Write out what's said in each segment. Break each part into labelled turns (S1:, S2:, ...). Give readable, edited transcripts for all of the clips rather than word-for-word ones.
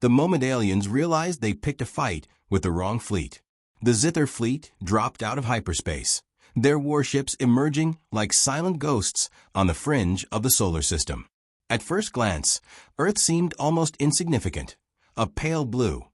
S1: the moment aliens realized they picked a fight with the wrong fleet. The Zither fleet dropped out of hyperspace, their warships emerging like silent ghosts on the fringe of the solar system. At first glance, Earth seemed almost insignificant, a pale blue,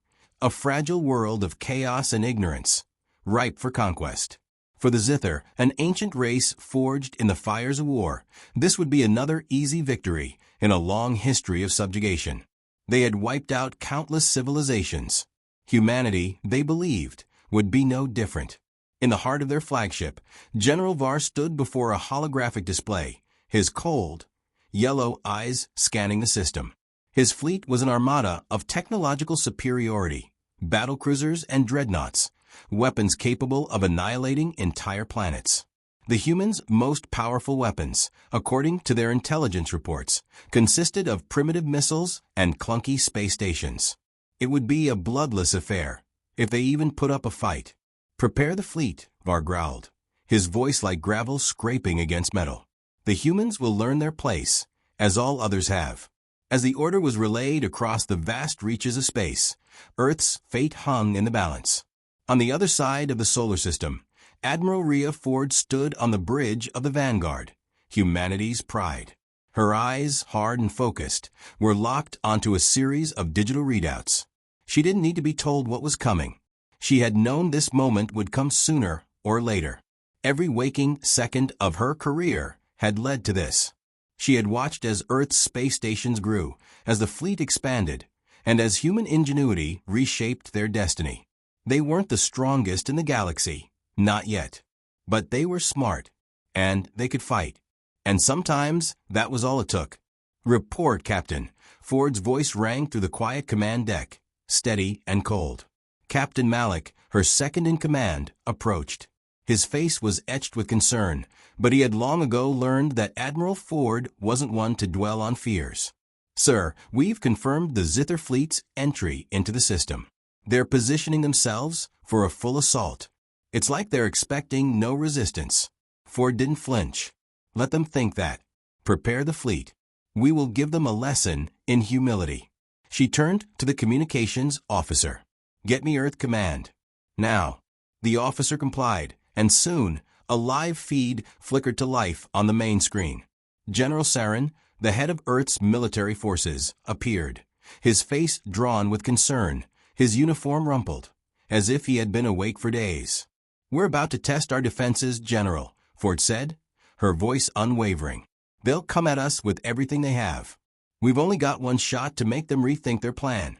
S1: a fragile world of chaos and ignorance, ripe for conquest. For the Zither, an ancient race forged in the fires of war, this would be another easy victory in a long history of subjugation. They had wiped out countless civilizations. Humanity, they believed, would be no different. In the heart of their flagship, General Var stood before a holographic display, his cold, yellow eyes scanning the system. His fleet was an armada of technological superiority, battlecruisers and dreadnoughts, weapons capable of annihilating entire planets. The humans' most powerful weapons, according to their intelligence reports, consisted of primitive missiles and clunky space stations. It would be a bloodless affair, if they even put up a fight. "Prepare the fleet," Var growled, his voice like gravel scraping against metal. "The humans will learn their place, as all others have." As the order was relayed across the vast reaches of space, Earth's fate hung in the balance. On the other side of the solar system, Admiral Rhea Ford stood on the bridge of the Vanguard, humanity's pride. Her eyes, hard and focused, were locked onto a series of digital readouts. She didn't need to be told what was coming. She had known this moment would come sooner or later. Every waking second of her career had led to this. She had watched as Earth's space stations grew, as the fleet expanded, and as human ingenuity reshaped their destiny. They weren't the strongest in the galaxy, not yet. But they were smart, and they could fight. And sometimes that was all it took. "Report, Captain." Ford's voice rang through the quiet command deck, steady and cold. Captain Malik, her second in command, approached. His face was etched with concern, but he had long ago learned that Admiral Ford wasn't one to dwell on fears. "Sir, we've confirmed the Zither fleet's entry into the system. They're positioning themselves for a full assault. It's like they're expecting no resistance." Ford didn't flinch. "Let them think that. Prepare the fleet. We will give them a lesson in humility." She turned to the communications officer. "Get me Earth Command. Now." The officer complied, and soon a live feed flickered to life on the main screen. General Saren, the head of Earth's military forces, appeared, his face drawn with concern, his uniform rumpled, as if he had been awake for days. "We're about to test our defenses, General," Ford said, her voice unwavering. "They'll come at us with everything they have. We've only got one shot to make them rethink their plan."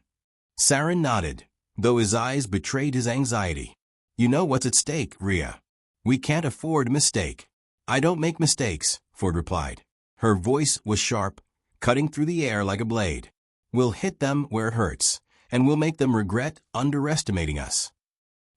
S1: Saren nodded, though his eyes betrayed his anxiety. "You know what's at stake, Rhea. We can't afford a mistake." "I don't make mistakes," Ford replied. Her voice was sharp, cutting through the air like a blade. "We'll hit them where it hurts, and we'll make them regret underestimating us."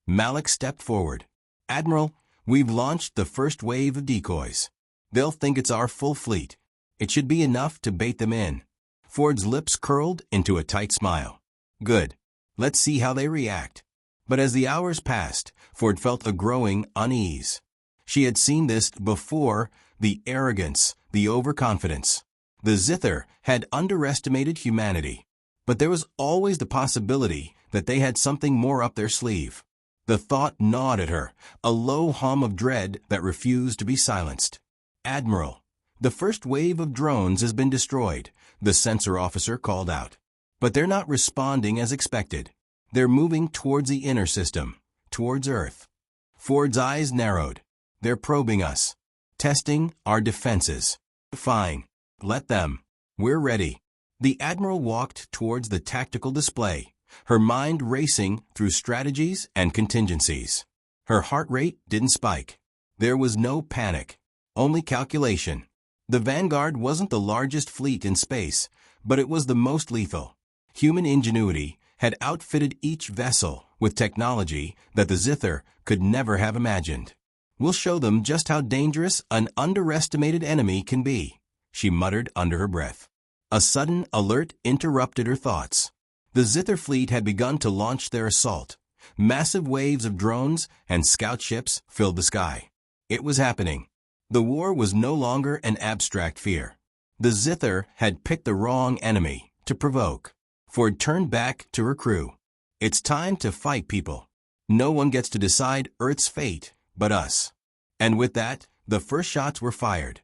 S1: Malik stepped forward. "Admiral, we've launched the first wave of decoys. They'll think it's our full fleet. It should be enough to bait them in." Ford's lips curled into a tight smile. "Good. Let's see how they react." But as the hours passed, Ford felt a growing unease. She had seen this before, the arrogance, the overconfidence. The Zither had underestimated humanity, but there was always the possibility that they had something more up their sleeve. The thought gnawed at her, a low hum of dread that refused to be silenced. "Admiral, the first wave of drones has been destroyed," the sensor officer called out. "But they're not responding as expected. They're moving towards the inner system, towards Earth." Ford's eyes narrowed. "They're probing us, testing our defenses." "Fine. Let them. We're ready." The Admiral walked towards the tactical display, her mind racing through strategies and contingencies. Her heart rate didn't spike. There was no panic, only calculation. The Vanguard wasn't the largest fleet in space, but it was the most lethal. Human ingenuity had outfitted each vessel with technology that the Zither could never have imagined. "We'll show them just how dangerous an underestimated enemy can be," she muttered under her breath. A sudden alert interrupted her thoughts. The Zither fleet had begun to launch their assault. Massive waves of drones and scout ships filled the sky. It was happening. The war was no longer an abstract fear. The Zither had picked the wrong enemy to provoke. Ford turned back to her crew. It's time to fight, people. No one gets to decide Earth's fate but us. And with that, the first shots were fired.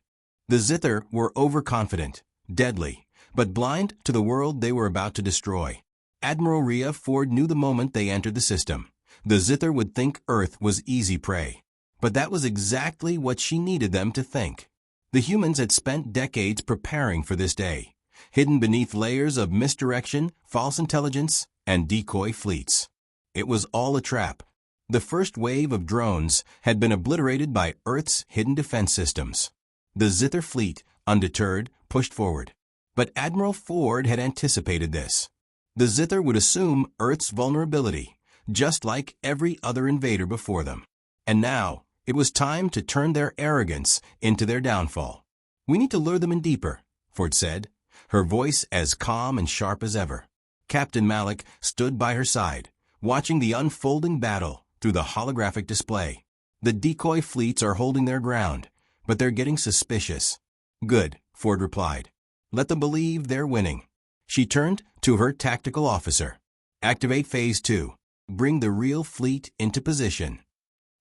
S1: The Zither were overconfident, deadly, but blind to the world they were about to destroy. Admiral Rhea Ford knew the moment they entered the system. The Zither would think Earth was easy prey. But that was exactly what she needed them to think. The humans had spent decades preparing for this day, hidden beneath layers of misdirection, false intelligence, and decoy fleets. It was all a trap. The first wave of drones had been obliterated by Earth's hidden defense systems. The Zither fleet, undeterred, pushed forward. But Admiral Ford had anticipated this. The Zither would assume Earth's vulnerability, just like every other invader before them. And now, it was time to turn their arrogance into their downfall. "We need to lure them in deeper," Ford said, her voice as calm and sharp as ever. Captain Malik stood by her side, watching the unfolding battle through the holographic display. "The decoy fleets are holding their ground, but they're getting suspicious." "Good," Ford replied. "Let them believe they're winning." She turned to her tactical officer. "Activate Phase 2. Bring the real fleet into position."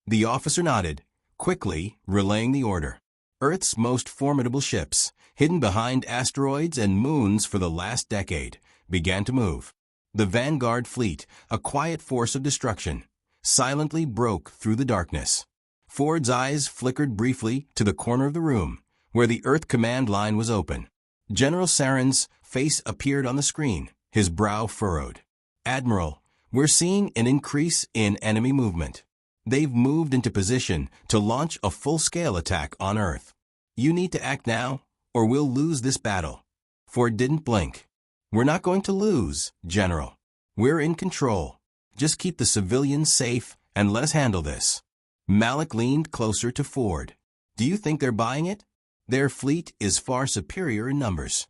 S1: The officer nodded, quickly relaying the order. Earth's most formidable ships, hidden behind asteroids and moons for the last decade, began to move. The Vanguard fleet, a quiet force of destruction, silently broke through the darkness. Ford's eyes flickered briefly to the corner of the room, where the Earth command line was open. General Saren's face appeared on the screen, his brow furrowed. "Admiral, we're seeing an increase in enemy movement. They've moved into position to launch a full-scale attack on Earth. You need to act now, or we'll lose this battle." Ford didn't blink. "We're not going to lose, General. We're in control. Just keep the civilians safe and let us handle this." Malik leaned closer to Ford. "Do you think they're buying it? Their fleet is far superior in numbers."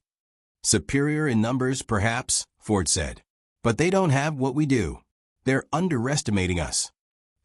S1: "Superior in numbers, perhaps," Ford said. "But they don't have what we do. They're underestimating us."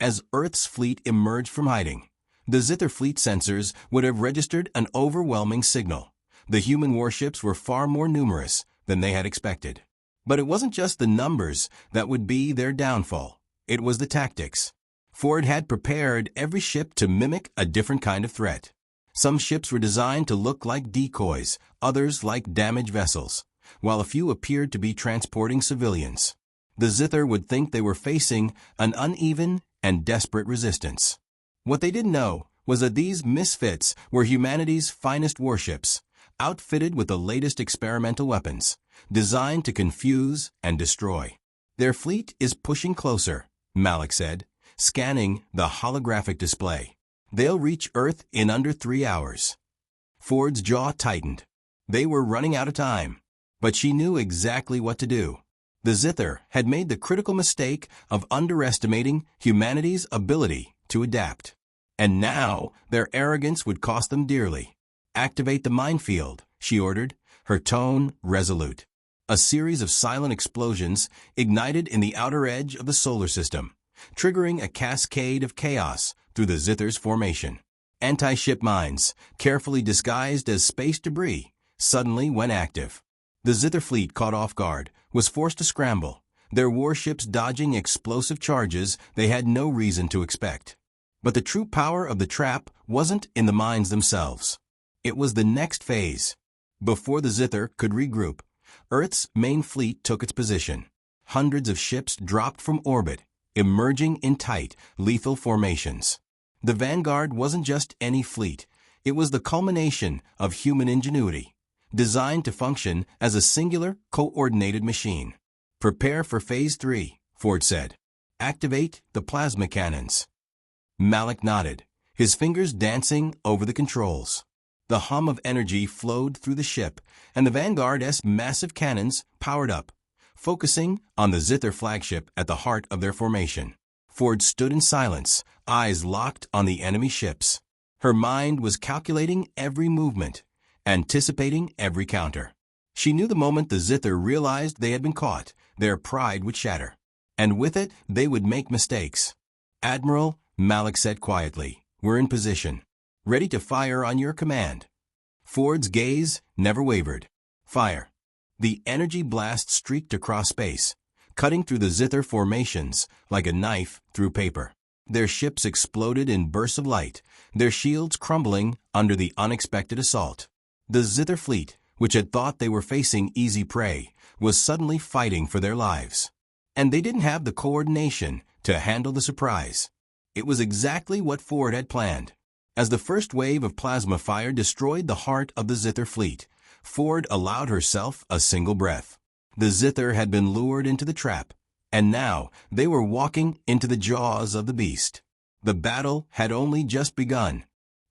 S1: As Earth's fleet emerged from hiding, the Zither fleet sensors would have registered an overwhelming signal. The human warships were far more numerous than they had expected. But it wasn't just the numbers that would be their downfall. It was the tactics. Ford had prepared every ship to mimic a different kind of threat. Some ships were designed to look like decoys, others like damaged vessels, while a few appeared to be transporting civilians. The Zither would think they were facing an uneven and desperate resistance. What they didn't know was that these misfits were humanity's finest warships, outfitted with the latest experimental weapons, designed to confuse and destroy. "Their fleet is pushing closer," Malik said, scanning the holographic display. "They'll reach Earth in under 3 hours." Ford's jaw tightened. They were running out of time, but she knew exactly what to do. The Zither had made the critical mistake of underestimating humanity's ability to adapt. And now their arrogance would cost them dearly. "Activate the minefield," she ordered, her tone resolute. A series of silent explosions ignited in the outer edge of the solar system, triggering a cascade of chaos through the Zither's formation. Anti-ship mines, carefully disguised as space debris, suddenly went active. The Zither fleet, caught off guard, was forced to scramble, their warships dodging explosive charges they had no reason to expect. But the true power of the trap wasn't in the mines themselves. It was the next phase. Before the Zither could regroup, Earth's main fleet took its position. Hundreds of ships dropped from orbit, emerging in tight, lethal formations. The Vanguard wasn't just any fleet. It was the culmination of human ingenuity, designed to function as a singular, coordinated machine. "Prepare for Phase 3, Ford said. "Activate the plasma cannons." Malik nodded, his fingers dancing over the controls. The hum of energy flowed through the ship, and the Vanguard's massive cannons powered up, focusing on the Zither flagship at the heart of their formation. Ford stood in silence, eyes locked on the enemy ships. Her mind was calculating every movement, anticipating every counter. She knew the moment the Zither realized they had been caught, their pride would shatter. And with it, they would make mistakes. "Admiral," Malik said quietly, "we're in position, ready to fire on your command." Ford's gaze never wavered. "Fire." The energy blast streaked across space, cutting through the zither formations like a knife through paper. Their ships exploded in bursts of light, their shields crumbling under the unexpected assault. The zither fleet, which had thought they were facing easy prey, was suddenly fighting for their lives. And they didn't have the coordination to handle the surprise. It was exactly what Ford had planned. As the first wave of plasma fire destroyed the heart of the zither fleet, Ford allowed herself a single breath. The zither had been lured into the trap, and now they were walking into the jaws of the beast. The battle had only just begun.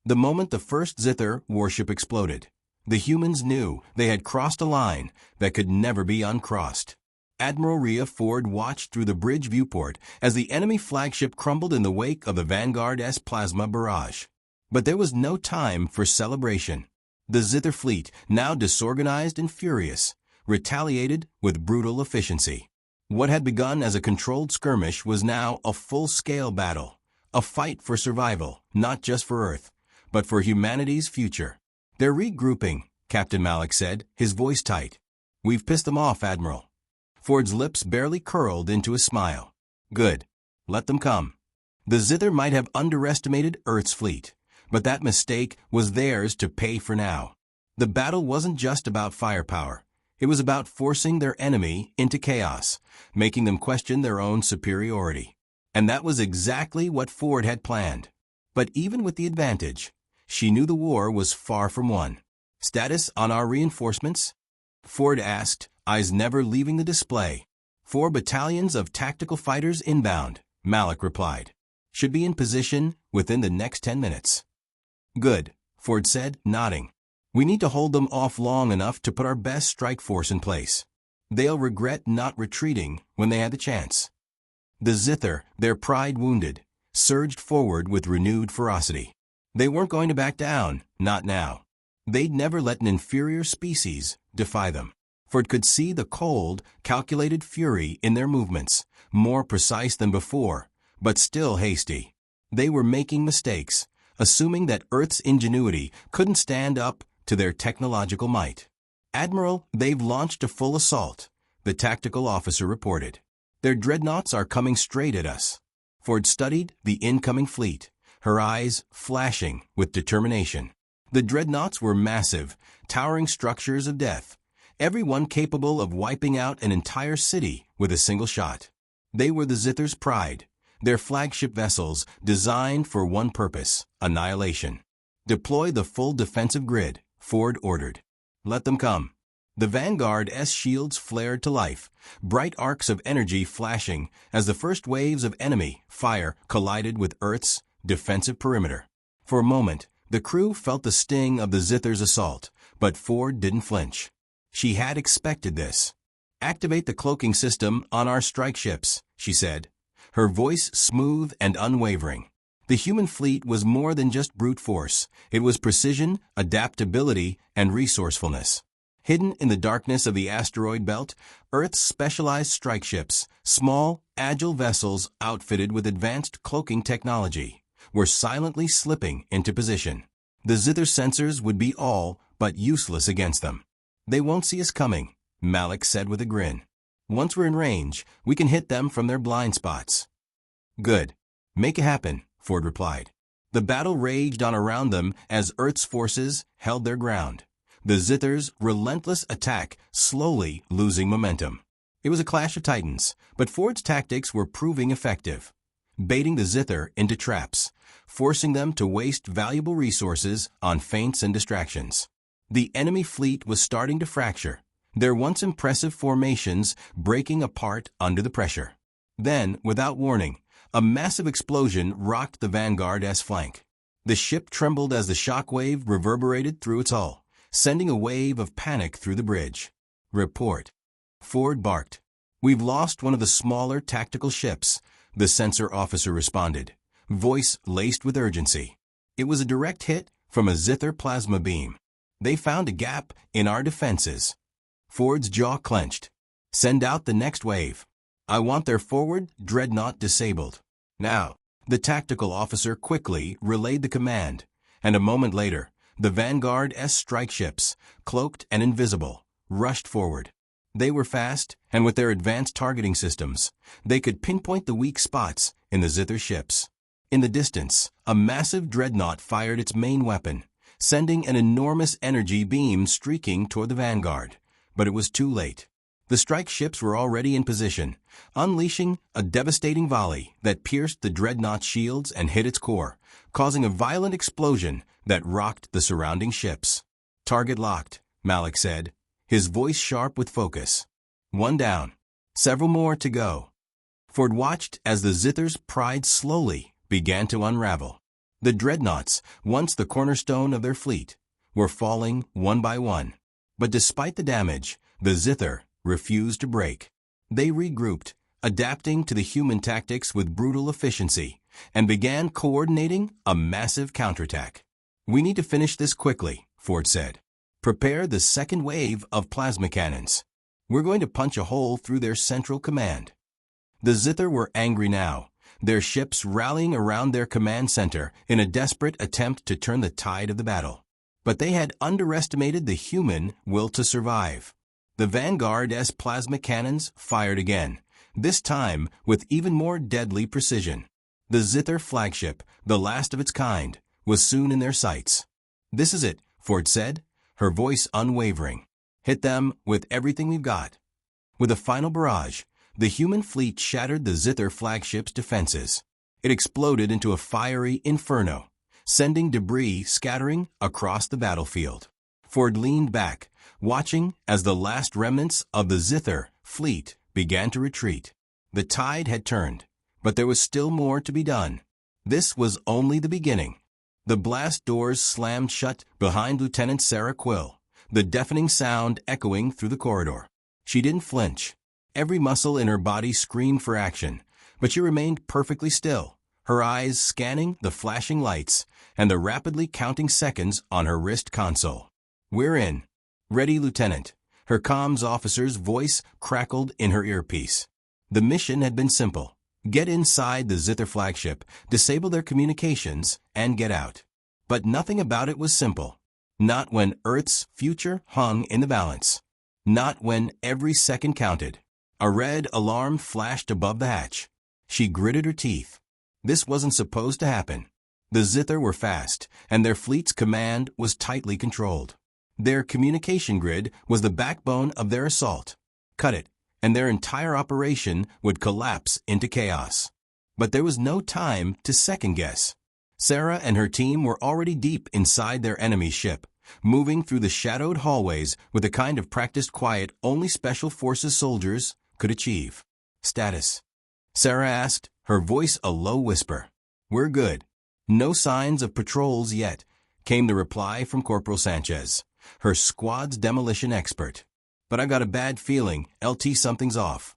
S1: The moment the first zither warship exploded, the humans knew they had crossed a line that could never be uncrossed. Admiral Rhea Ford watched through the bridge viewport as the enemy flagship crumbled in the wake of the Vanguard-S plasma barrage. But there was no time for celebration. The zither fleet, now disorganized and furious, retaliated with brutal efficiency. What had begun as a controlled skirmish was now a full-scale battle, a fight for survival, not just for Earth, but for humanity's future. "They're regrouping," Captain Malik said, his voice tight. "We've pissed them off, Admiral." Ford's lips barely curled into a smile. "Good. Let them come." The zither might have underestimated Earth's fleet, but that mistake was theirs to pay for now. The battle wasn't just about firepower. It was about forcing their enemy into chaos, making them question their own superiority. And that was exactly what Ford had planned. But even with the advantage, she knew the war was far from won. "Status on our reinforcements?" Ford asked, eyes never leaving the display. 4 battalions of tactical fighters inbound," Malik replied. "Should be in position within the next 10 minutes. "Good," Ford said, nodding. "We need to hold them off long enough to put our best strike force in place. They'll regret not retreating when they had the chance." The zither, their pride wounded, surged forward with renewed ferocity. They weren't going to back down, not now. They'd never let an inferior species defy them. Ford could see the cold, calculated fury in their movements, more precise than before, but still hasty. They were making mistakes, assuming that Earth's ingenuity couldn't stand up to their technological might. "Admiral, they've launched a full assault," the tactical officer reported. "Their dreadnoughts are coming straight at us." Ford studied the incoming fleet, her eyes flashing with determination. The dreadnoughts were massive, towering structures of death, every one capable of wiping out an entire city with a single shot. They were the zither's pride, their flagship vessels designed for one purpose: annihilation. "Deploy the full defensive grid," Ford ordered. "Let them come." The Vanguard-S shields flared to life, bright arcs of energy flashing as the first waves of enemy fire collided with Earth's defensive perimeter. For a moment, the crew felt the sting of the zither's assault, but Ford didn't flinch. She had expected this. "Activate the cloaking system on our strike ships," she said, her voice smooth and unwavering. The human fleet was more than just brute force. It was precision, adaptability, and resourcefulness. Hidden in the darkness of the asteroid belt, Earth's specialized strike ships, small, agile vessels outfitted with advanced cloaking technology, were silently slipping into position. The zither sensors would be all but useless against them. "They won't see us coming," Malik said with a grin. "Once we're in range, we can hit them from their blind spots." "Good. Make it happen," Ford replied. The battle raged on around them as Earth's forces held their ground, the zither's relentless attack slowly losing momentum. It was a clash of titans, but Ford's tactics were proving effective, baiting the zither into traps, forcing them to waste valuable resources on feints and distractions. The enemy fleet was starting to fracture, their once impressive formations breaking apart under the pressure. Then, without warning, a massive explosion rocked the Vanguard-S flank. The ship trembled as the shockwave reverberated through its hull, sending a wave of panic through the bridge. "Report," Ford barked. "We've lost one of the smaller tactical ships," the sensor officer responded, voice laced with urgency. "It was a direct hit from a zither plasma beam. They found a gap in our defenses." Ford's jaw clenched. "Send out the next wave. I want their forward dreadnought disabled. Now." The tactical officer quickly relayed the command, and a moment later, the Vanguard-S strike ships, cloaked and invisible, rushed forward. They were fast, and with their advanced targeting systems, they could pinpoint the weak spots in the Zither ships. In the distance, a massive dreadnought fired its main weapon, sending an enormous energy beam streaking toward the vanguard. But it was too late. The strike ships were already in position, unleashing a devastating volley that pierced the dreadnought's shields and hit its core, causing a violent explosion that rocked the surrounding ships. "Target locked," Malik said, his voice sharp with focus. "One down. Several more to go." Ford watched as the Zither's pride slowly began to unravel. The dreadnoughts, once the cornerstone of their fleet, were falling one by one. But despite the damage, the Zither refused to break. They regrouped, adapting to the human tactics with brutal efficiency, and began coordinating a massive counterattack. "We need to finish this quickly," Ford said. "Prepare the second wave of plasma cannons. We're going to punch a hole through their central command." The Zither were angry now, their ships rallying around their command center in a desperate attempt to turn the tide of the battle. But they had underestimated the human will to survive. The Vanguard's plasma cannons fired again, this time with even more deadly precision. The Zither flagship, the last of its kind, was soon in their sights. "This is it," Ford said, her voice unwavering. "Hit them with everything we've got." With a final barrage, the human fleet shattered the Zither flagship's defenses. It exploded into a fiery inferno, sending debris scattering across the battlefield. Ford leaned back, watching as the last remnants of the Zither fleet began to retreat. The tide had turned, but there was still more to be done. This was only the beginning. The blast doors slammed shut behind Lieutenant Sarah Quill, the deafening sound echoing through the corridor. She didn't flinch. Every muscle in her body screamed for action, but she remained perfectly still, her eyes scanning the flashing lights and the rapidly counting seconds on her wrist console. "We're in." "Ready, Lieutenant." Her comms officer's voice crackled in her earpiece. The mission had been simple. Get inside the Zither flagship, disable their communications, and get out. But nothing about it was simple. Not when Earth's future hung in the balance. Not when every second counted. A red alarm flashed above the hatch. She gritted her teeth. This wasn't supposed to happen. The Zither were fast, and their fleet's command was tightly controlled. Their communication grid was the backbone of their assault. Cut it, and their entire operation would collapse into chaos. But there was no time to second-guess. Sarah and her team were already deep inside their enemy's ship, moving through the shadowed hallways with the kind of practiced quiet only Special Forces soldiers could achieve. "Status?" Sarah asked, her voice a low whisper. "We're good. No signs of patrols yet," came the reply from Corporal Sanchez, her squad's demolition expert. "But I've got a bad feeling, LT, something's off."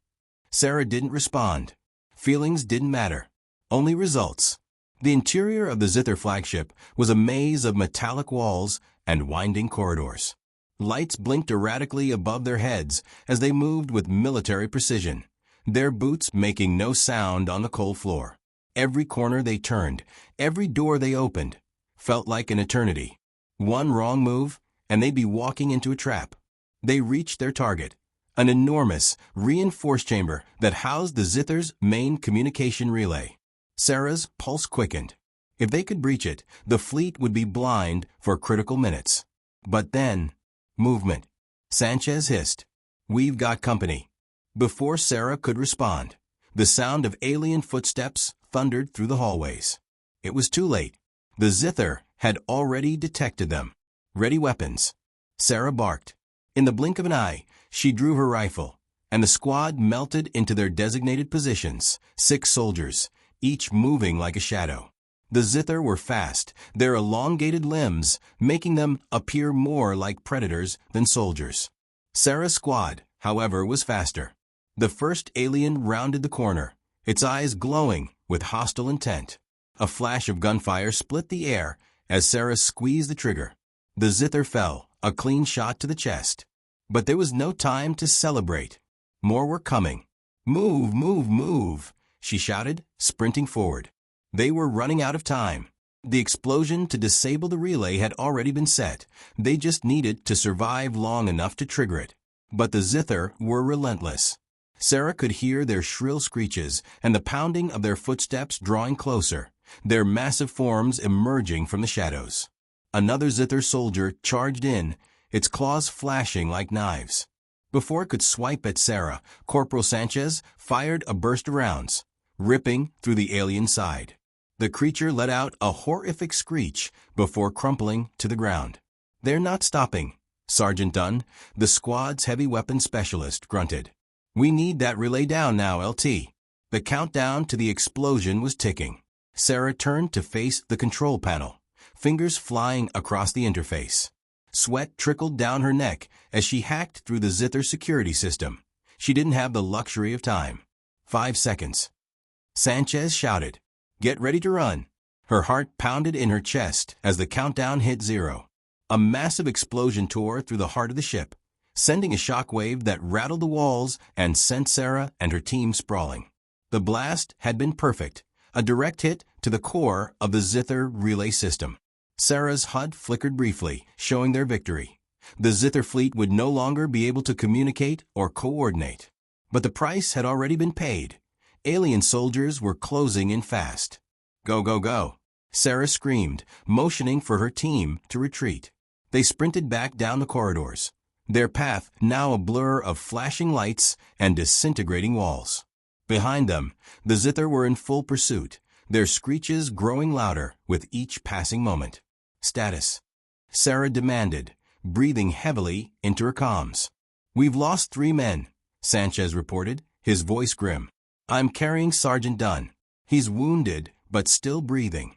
S1: Sarah didn't respond. Feelings didn't matter. Only results. The interior of the Zither flagship was a maze of metallic walls and winding corridors. Lights blinked erratically above their heads as they moved with military precision, their boots making no sound on the cold floor. Every corner they turned, every door they opened, felt like an eternity. One wrong move, and they'd be walking into a trap. They reached their target, an enormous, reinforced chamber that housed the Zither's main communication relay. Sarah's pulse quickened. If they could breach it, the fleet would be blind for critical minutes. But then, movement. Sanchez hissed, "We've got company." Before Sarah could respond, the sound of alien footsteps thundered through the hallways. It was too late. The Zither had already detected them. "Ready weapons." Sarah barked. In the blink of an eye, she drew her rifle, and the squad melted into their designated positions, 6 soldiers, each moving like a shadow. The Zither were fast, their elongated limbs making them appear more like predators than soldiers. Sarah's squad, however, was faster. The first alien rounded the corner, its eyes glowing with hostile intent. A flash of gunfire split the air as Sarah squeezed the trigger. The Zither fell, a clean shot to the chest. But there was no time to celebrate. More were coming. "Move, move, move," she shouted, sprinting forward. They were running out of time. The explosion to disable the relay had already been set. They just needed to survive long enough to trigger it. But the Zither were relentless. Sarah could hear their shrill screeches and the pounding of their footsteps drawing closer, their massive forms emerging from the shadows. Another Zither soldier charged in, its claws flashing like knives. Before it could swipe at Sarah, Corporal Sanchez fired a burst of rounds, ripping through the alien's side. The creature let out a horrific screech before crumpling to the ground. "They're not stopping," Sergeant Dunn, the squad's heavy weapons specialist, grunted. "We need that relay down now, LT." The countdown to the explosion was ticking. Sarah turned to face the control panel, fingers flying across the interface. Sweat trickled down her neck as she hacked through the Zither security system. She didn't have the luxury of time. 5 seconds. Sanchez shouted, "Get ready to run." Her heart pounded in her chest as the countdown hit 0. A massive explosion tore through the heart of the ship, sending a shockwave that rattled the walls and sent Sarah and her team sprawling. The blast had been perfect, a direct hit to the core of the Zither relay system. Sarah's HUD flickered briefly, showing their victory. The Zither fleet would no longer be able to communicate or coordinate. But the price had already been paid. Alien soldiers were closing in fast. "Go, go, go," Sarah screamed, motioning for her team to retreat. They sprinted back down the corridors, their path now a blur of flashing lights and disintegrating walls. Behind them, the Zither were in full pursuit, their screeches growing louder with each passing moment. "Status," Sarah demanded, breathing heavily into her comms. "We've lost 3 men," Sanchez reported, his voice grim. "I'm carrying Sergeant Dunn. He's wounded, but still breathing."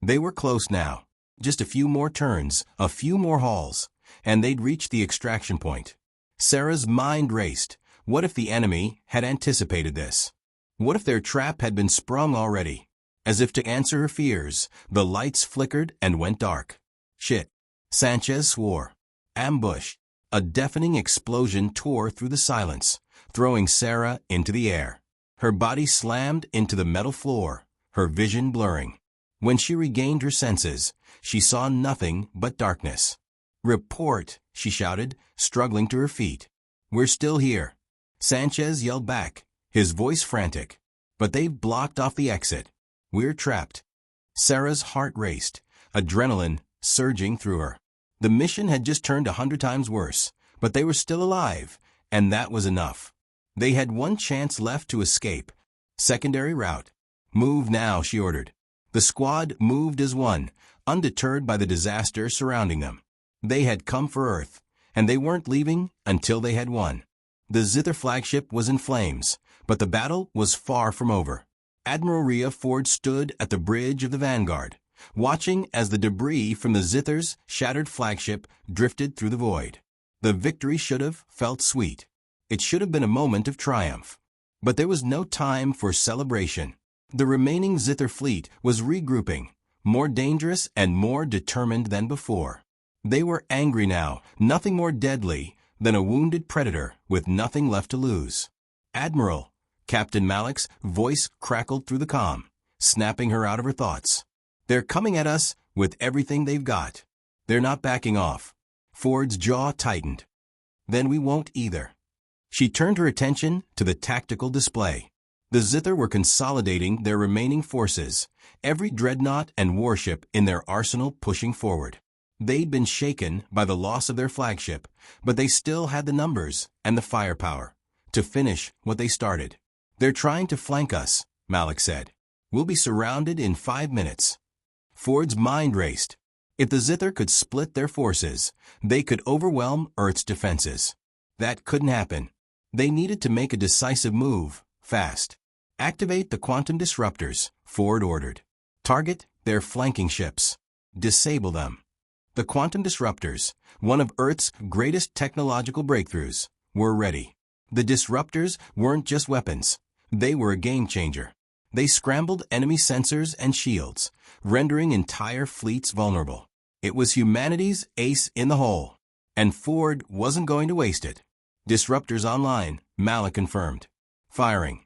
S1: They were close now. Just a few more turns, a few more hauls, and they'd reach the extraction point. Sarah's mind raced. What if the enemy had anticipated this? What if their trap had been sprung already? As if to answer her fears, the lights flickered and went dark. "Shit," Sanchez swore. "Ambush." A deafening explosion tore through the silence, throwing Sarah into the air. Her body slammed into the metal floor, her vision blurring. When she regained her senses, she saw nothing but darkness. "Report," she shouted, struggling to her feet. "We're still here," Sanchez yelled back, his voice frantic. "But they've blocked off the exit. We're trapped." Sarah's heart raced, adrenaline surging through her. The mission had just turned 100 times worse, but they were still alive, and that was enough. They had one chance left to escape. Secondary route. "Move now," she ordered. The squad moved as one, undeterred by the disaster surrounding them. They had come for Earth, and they weren't leaving until they had won. The Zither flagship was in flames, but the battle was far from over. Admiral Rhea Ford stood at the bridge of the Vanguard, watching as the debris from the Zither's shattered flagship drifted through the void. The victory should have felt sweet. It should have been a moment of triumph. But there was no time for celebration. The remaining Zither fleet was regrouping, more dangerous and more determined than before. They were angry now, nothing more deadly than a wounded predator with nothing left to lose. "Admiral," Captain Malik's voice crackled through the comm, snapping her out of her thoughts. "They're coming at us with everything they've got. They're not backing off." Ford's jaw tightened. "Then we won't either." She turned her attention to the tactical display. The Zither were consolidating their remaining forces, every dreadnought and warship in their arsenal pushing forward. They'd been shaken by the loss of their flagship, but they still had the numbers and the firepower to finish what they started. "They're trying to flank us," Malik said. "We'll be surrounded in 5 minutes." Ford's mind raced. If the Zither could split their forces, they could overwhelm Earth's defenses. That couldn't happen. They needed to make a decisive move, fast. "Activate the quantum disruptors," Ford ordered. "Target their flanking ships. Disable them." The quantum disruptors, one of Earth's greatest technological breakthroughs, were ready. The disruptors weren't just weapons. They were a game changer. They scrambled enemy sensors and shields, rendering entire fleets vulnerable. It was humanity's ace in the hole, and Ford wasn't going to waste it. "Disruptors online," Malik confirmed. Firing.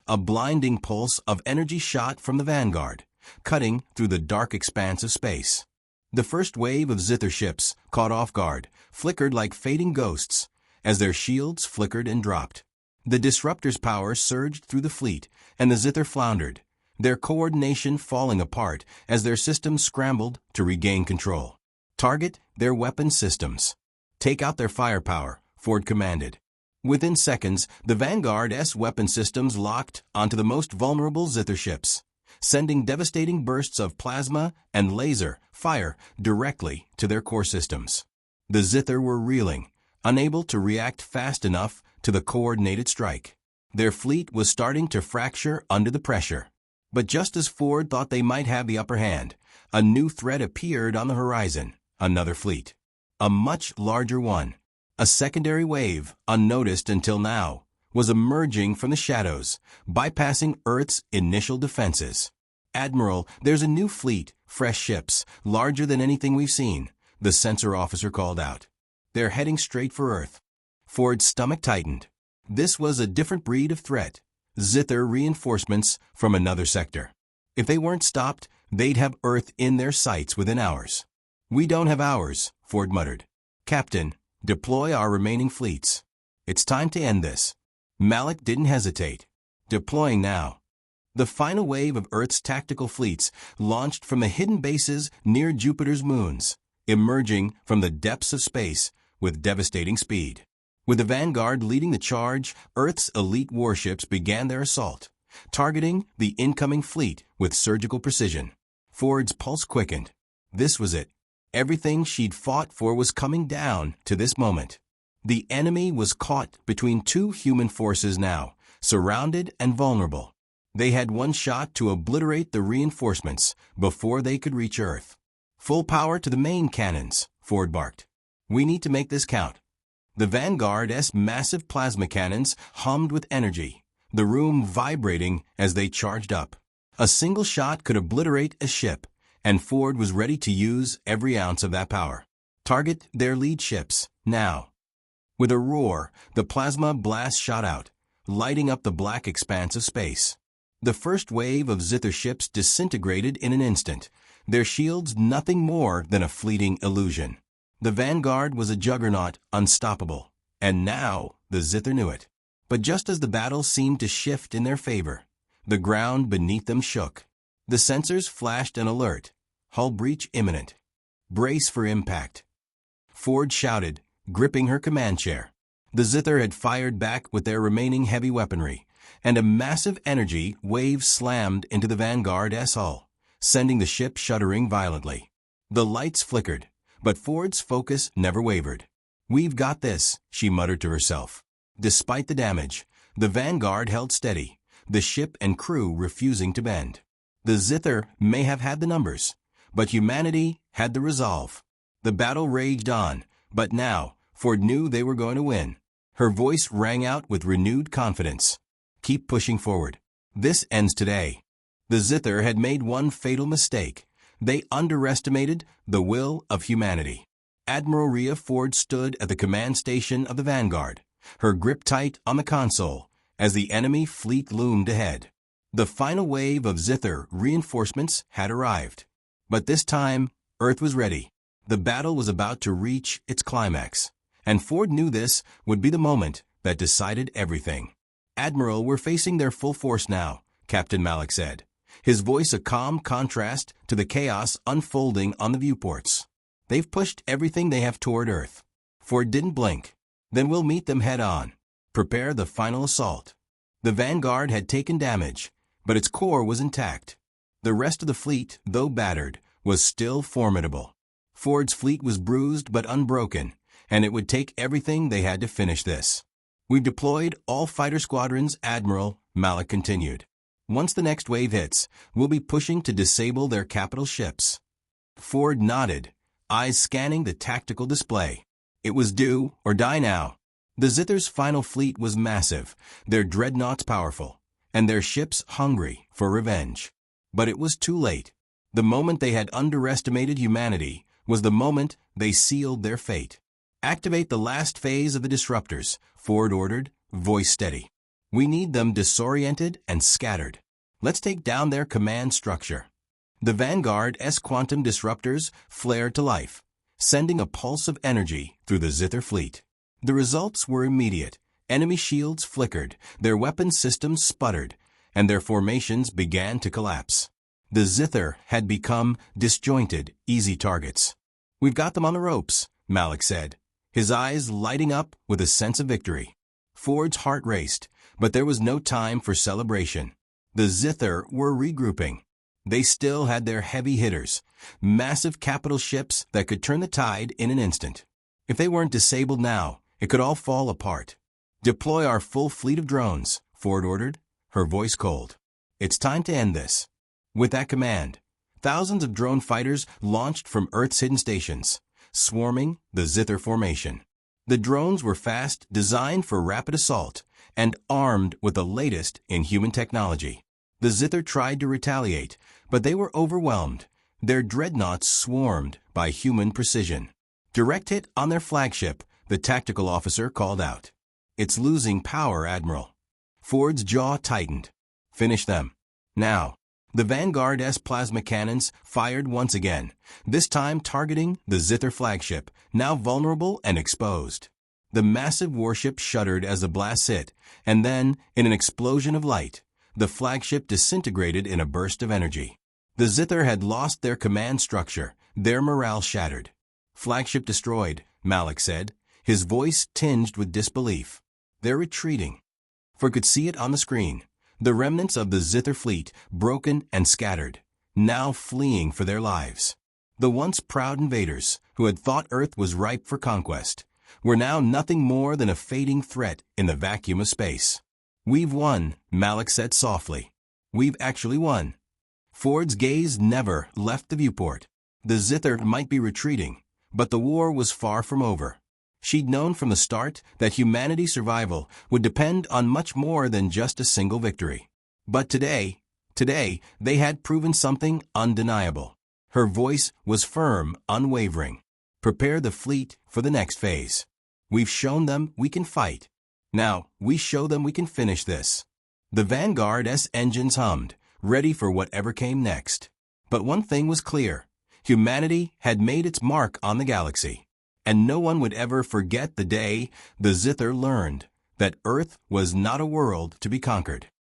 S1: A blinding pulse of energy shot from the Vanguard, cutting through the dark expanse of space. The first wave of Zither ships, caught off guard, flickered like fading ghosts, as their shields flickered and dropped. The disruptor's power surged through the fleet, and the Zither floundered, their coordination falling apart as their systems scrambled to regain control. Target their weapon systems. Take out their firepower, Ford commanded. Within seconds, the Vanguard's weapon systems locked onto the most vulnerable Zither ships, sending devastating bursts of plasma and laser fire directly to their core systems. The Zither were reeling, unable to react fast enough to the coordinated strike. Their fleet was starting to fracture under the pressure. But just as Ford thought they might have the upper hand, a new threat appeared on the horizon, another fleet. A much larger one. A secondary wave, unnoticed until now, was emerging from the shadows, bypassing Earth's initial defenses. Admiral, there's a new fleet, fresh ships, larger than anything we've seen, the sensor officer called out. They're heading straight for Earth. Ford's stomach tightened. This was a different breed of threat. Zither reinforcements from another sector. If they weren't stopped, they'd have Earth in their sights within hours. We don't have hours, Ford muttered. Captain, deploy our remaining fleets. It's time to end this. Malik didn't hesitate. Deploying now. The final wave of Earth's tactical fleets launched from the hidden bases near Jupiter's moons, emerging from the depths of space with devastating speed. With the Vanguard leading the charge, Earth's elite warships began their assault, targeting the incoming fleet with surgical precision. Ford's pulse quickened. This was it. Everything she'd fought for was coming down to this moment. The enemy was caught between two human forces now, surrounded and vulnerable. They had one shot to obliterate the reinforcements before they could reach Earth. Full power to the main cannons, Ford barked. We need to make this count. The Vanguard's massive plasma cannons hummed with energy, the room vibrating as they charged up. A single shot could obliterate a ship, and Ford was ready to use every ounce of that power. Target their lead ships, now. With a roar, the plasma blast shot out, lighting up the black expanse of space. The first wave of Zither ships disintegrated in an instant, their shields nothing more than a fleeting illusion. The Vanguard was a juggernaut, unstoppable, and now the Zither knew it. But just as the battle seemed to shift in their favor, the ground beneath them shook. The sensors flashed an alert. Hull breach imminent. Brace for impact. Ford shouted, gripping her command chair. The Zither had fired back with their remaining heavy weaponry, and a massive energy wave slammed into the Vanguard's hull, sending the ship shuddering violently. The lights flickered, but Ford's focus never wavered. We've got this, she muttered to herself. Despite the damage, the Vanguard held steady, the ship and crew refusing to bend. The Zither may have had the numbers, but humanity had the resolve. The battle raged on, but now Ford knew they were going to win. Her voice rang out with renewed confidence. Keep pushing forward. This ends today. The Zither had made one fatal mistake. They underestimated the will of humanity. Admiral Rhea Ford stood at the command station of the Vanguard, her grip tight on the console, as the enemy fleet loomed ahead. The final wave of Zither reinforcements had arrived. But this time, Earth was ready. The battle was about to reach its climax, and Ford knew this would be the moment that decided everything. Admiral, we're facing their full force now, Captain Malik said, his voice a calm contrast to the chaos unfolding on the viewports. They've pushed everything they have toward Earth. Ford didn't blink. Then we'll meet them head on. Prepare the final assault. The Vanguard had taken damage, but its core was intact. The rest of the fleet, though battered, was still formidable. Ford's fleet was bruised but unbroken, and it would take everything they had to finish this. We've deployed all fighter squadrons, Admiral, Malik continued. Once the next wave hits, we'll be pushing to disable their capital ships. Ford nodded, eyes scanning the tactical display. It was do or die now. The Zither's final fleet was massive, their dreadnoughts powerful, and their ships hungry for revenge. But it was too late. The moment they had underestimated humanity was the moment they sealed their fate. Activate the last phase of the disruptors, Ford ordered, voice steady. We need them disoriented and scattered. Let's take down their command structure. The Vanguard's quantum disruptors flared to life, sending a pulse of energy through the Zither fleet. The results were immediate. Enemy shields flickered, their weapon systems sputtered, and their formations began to collapse. The Zither had become disjointed, easy targets. "We've got them on the ropes," Malik said, his eyes lighting up with a sense of victory. Ford's heart raced, but there was no time for celebration. The Zither were regrouping. They still had their heavy hitters, massive capital ships that could turn the tide in an instant. If they weren't disabled now, it could all fall apart. "Deploy our full fleet of drones," Ford ordered, her voice cold. "It's time to end this." With that command, thousands of drone fighters launched from Earth's hidden stations, swarming the Zither formation. The drones were fast, designed for rapid assault, and armed with the latest in human technology. The Zither tried to retaliate, but they were overwhelmed. Their dreadnoughts swarmed by human precision. "Direct hit on their flagship," the tactical officer called out. "It's losing power, Admiral." Ford's jaw tightened. "Finish them. Now." The Vanguard S plasma cannons fired once again, this time targeting the Zither flagship, now vulnerable and exposed. The massive warship shuddered as the blasts hit, and then, in an explosion of light, the flagship disintegrated in a burst of energy. The Zither had lost their command structure, their morale shattered. "Flagship destroyed," Malik said, his voice tinged with disbelief. "They're retreating." Ford could see it on the screen. The remnants of the Zither fleet, broken and scattered, now fleeing for their lives. The once proud invaders, who had thought Earth was ripe for conquest, were now nothing more than a fading threat in the vacuum of space. "We've won," Malik said softly. "We've actually won." Ford's gaze never left the viewport. The Zither might be retreating, but the war was far from over. She'd known from the start that humanity's survival would depend on much more than just a single victory. But today, they had proven something undeniable. Her voice was firm, unwavering. "Prepare the fleet for the next phase. We've shown them we can fight. Now, we show them we can finish this." The Vanguard S engines hummed, ready for whatever came next. But one thing was clear. Humanity had made its mark on the galaxy. And no one would ever forget the day the Zither learned that Earth was not a world to be conquered.